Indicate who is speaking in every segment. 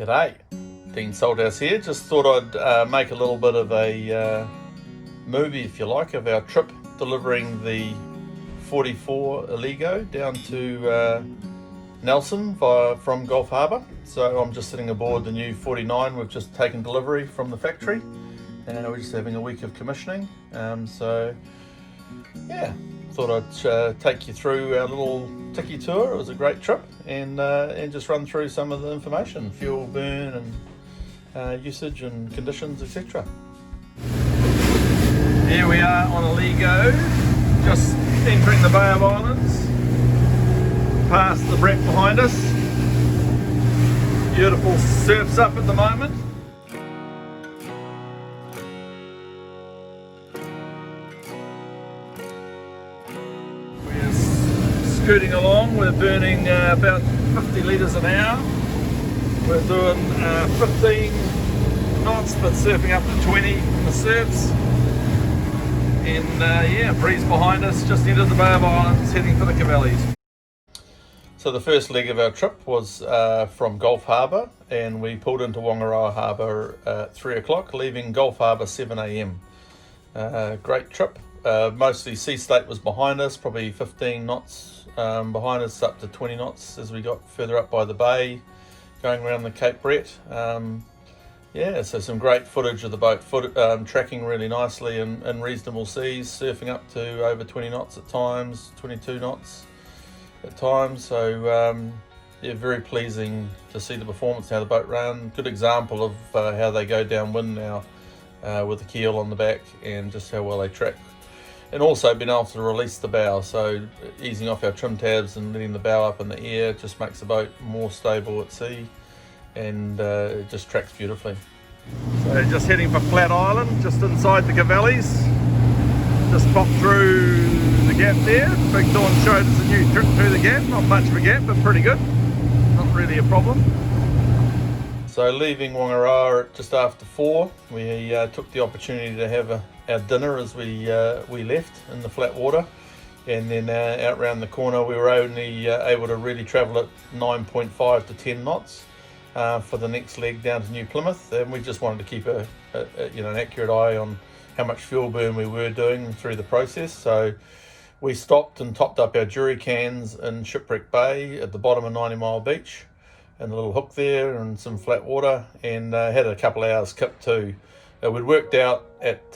Speaker 1: G'day, Dean Salthouse here. Just thought I'd make a little bit of a movie, if you like, of our trip delivering the 44 Eligo down to Nelson from Gulf Harbour. So I'm just sitting aboard the new 49 we've just taken delivery from the factory, and we're just having a week of commissioning. So yeah, thought I'd take you through our little Tiki tour. It was a great trip, and just run through some of the information, fuel burn and usage and conditions, etc. Here we are on Eligo, just entering the Bay of Islands, past the wreck behind us. Beautiful surfs up at the moment. Scooting along, we're burning about 50 litres an hour. We're doing 15 knots but surfing up to 20 in the surfs, and yeah, breeze behind us, just entered the Bay of Islands, heading for the Cavallis. So the first leg of our trip was from Gulf Harbour, and we pulled into Whangarei Harbour at 3 o'clock, leaving Gulf Harbour 7 a.m. Great trip. Mostly sea state was behind us, probably 15 knots behind us, up to 20 knots as we got further up by the bay, going around the Cape Brett. Yeah, so some great footage of the boat tracking really nicely in reasonable seas, surfing up to over 20 knots at times, 22 knots at times. So yeah, very pleasing to see the performance, how the boat ran. Good example of how they go downwind now with the keel on the back, and just how well they track. And also been able to release the bow, so easing off our trim tabs and letting the bow up in the air just makes the boat more stable at sea, and it just tracks beautifully. So just heading for Flat Island, just inside the Cavallis. Just popped through the gap there. Big Dawn showed us a new trick through the gap. Not much of a gap, but pretty good. Not really a problem. So leaving Whangarei at just after 4, we took the opportunity to have our dinner as we left in the flat water, and then out round the corner we were only able to really travel at 9.5 to 10 knots for the next leg down to New Plymouth, and we just wanted to keep an accurate eye on how much fuel burn we were doing through the process. So we stopped and topped up our jury cans in Shipwreck Bay at the bottom of 90 Mile Beach, and a little hook there and some flat water, and had a couple of hours kip too. We'd worked out at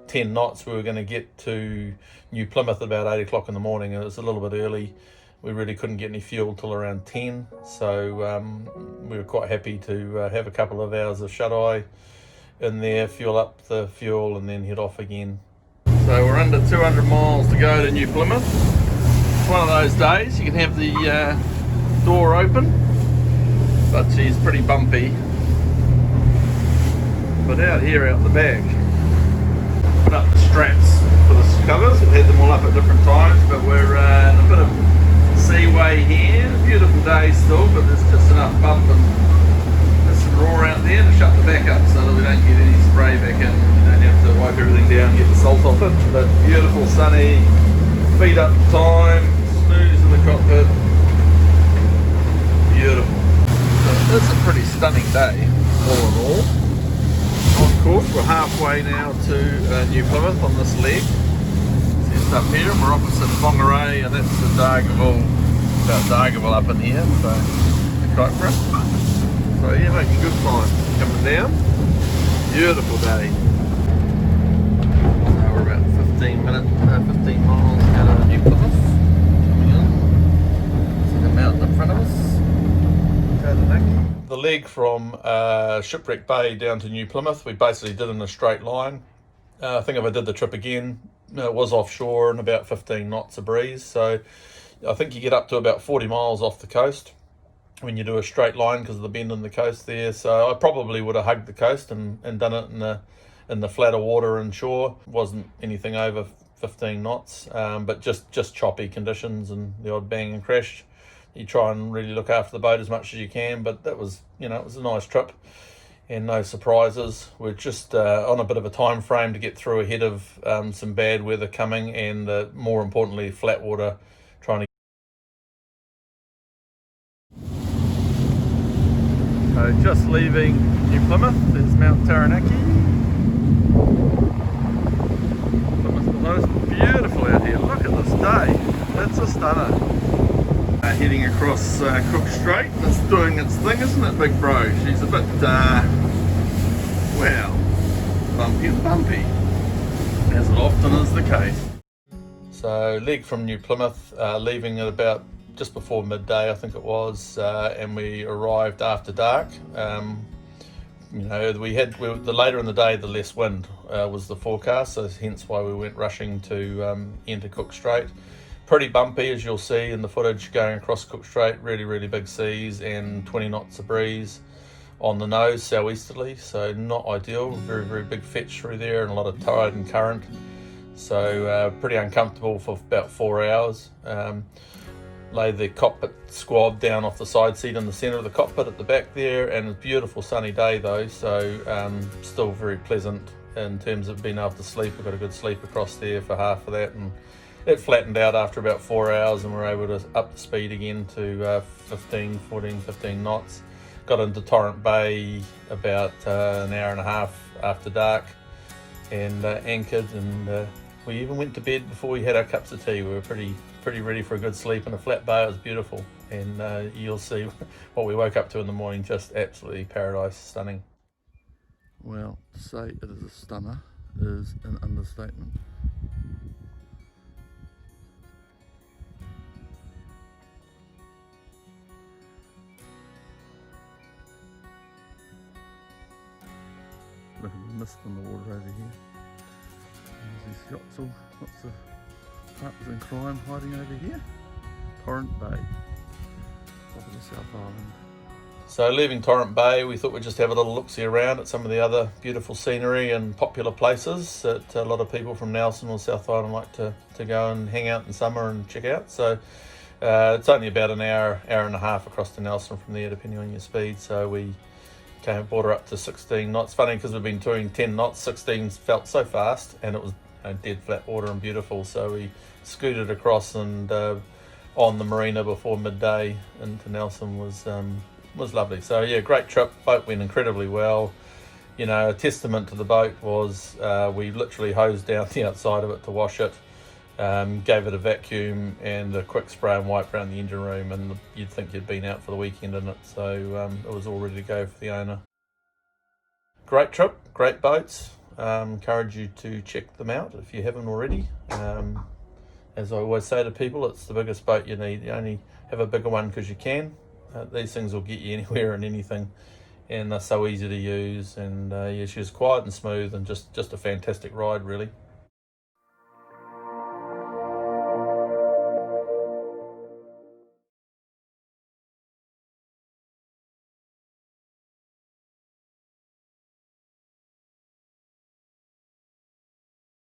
Speaker 1: 10 knots we were going to get to New Plymouth at about 8 o'clock in the morning, and it was a little bit early. We really couldn't get any fuel till around 10, so we were quite happy to have a couple of hours of shut-eye in there, fuel up the fuel, and then head off again. So we're under 200 miles to go to New Plymouth. It's one of those days you can have the door open, but she's pretty bumpy. But out here, out the back, put up the straps for the covers. We've had them all up at different times, but we're in a bit of seaway here. Beautiful day still, but there's just enough bump and there's some roar out there to shut the back up so that we don't get any spray back in. We don't have to wipe everything down and get the salt off it. But beautiful, sunny, feet up time, snooze in the cockpit. Beautiful. So it's a pretty stunning day, all in all. On course, we're halfway now to New Plymouth on this leg. It's up here, and we're opposite Whangarei, and that's the Dargaville, about Dargaville up in here, so the Cockpit. So yeah, making good time coming down. Beautiful day. So we're about 15 miles out of New Plymouth. Coming in. See the mountain in front of us. Go to Nick. The leg from Shipwreck Bay down to New Plymouth, we basically did in a straight line. I think if I did the trip again, it was offshore and about 15 knots of breeze. So I think you get up to about 40 miles off the coast when you do a straight line because of the bend in the coast there. So I probably would have hugged the coast and done it in the flatter water and shore. It wasn't anything over 15 knots, but just choppy conditions and the odd bang and crash. You try and really look after the boat as much as you can, but that was, it was a nice trip and no surprises. We're just on a bit of a time frame to get through ahead of some bad weather coming, and more importantly, flat water, trying to So just leaving New Plymouth, there's Mount Taranaki. Plymouth below. It's beautiful out here, look at this day, it's a stunner. Heading across Cook Strait, it's doing its thing, isn't it, big bro? She's a bit, well, bumpy and bumpy, as it often is the case. So leg from New Plymouth, leaving at about just before midday, I think it was, and we arrived after dark. You know, the later in the day, the less wind was the forecast, so hence why we went rushing to enter Cook Strait. Pretty bumpy, as you'll see in the footage going across Cook Strait. Really big seas and 20 knots of breeze on the nose, southeasterly, so not ideal. Very big fetch through there and a lot of tide and current, so pretty uncomfortable for about 4 hours. Lay the cockpit squab down off the side seat in the centre of the cockpit at the back there, and a beautiful sunny day though, so still very pleasant in terms of being able to sleep. We got a good sleep across there for half of that, and it flattened out after about 4 hours, and we're able to up the speed again to 15 knots. Got into Torrent Bay about an hour and a half after dark, and anchored, and we even went to bed before we had our cups of tea. We were pretty ready for a good sleep in a flat bay. It was beautiful, and you'll see what we woke up to in the morning, just absolutely paradise, stunning. Well, to say it is a stunner is an understatement. Look at the mist in the water over here. There's these yachts, all lots of partners in crime hiding over here. Torrent Bay, top of the South Island. So leaving Torrent Bay, we thought we'd just have a little look-see around at some of the other beautiful scenery and popular places that a lot of people from Nelson or South Island like to go and hang out in summer and check out. So it's only about an hour and a half across to Nelson from there, depending on your speed. So we brought her up to 16 knots. Funny, because we've been touring 10 knots, 16 felt so fast, and it was dead flat water and beautiful. So we scooted across, and on the marina before midday into Nelson was lovely. So yeah, great trip. Boat went incredibly well. You know, a testament to the boat was we literally hosed down the outside of it to wash it, gave it a vacuum and a quick spray and wipe around the engine room, and you'd think you'd been out for the weekend in it. So it was all ready to go for the owner. Great trip, great boats. Encourage you to check them out if you haven't already. As I always say to people, it's the biggest boat you need. You only have a bigger one because you can. These things will get you anywhere and anything, and they're so easy to use. And yeah, she was quiet and smooth, and just a fantastic ride, really.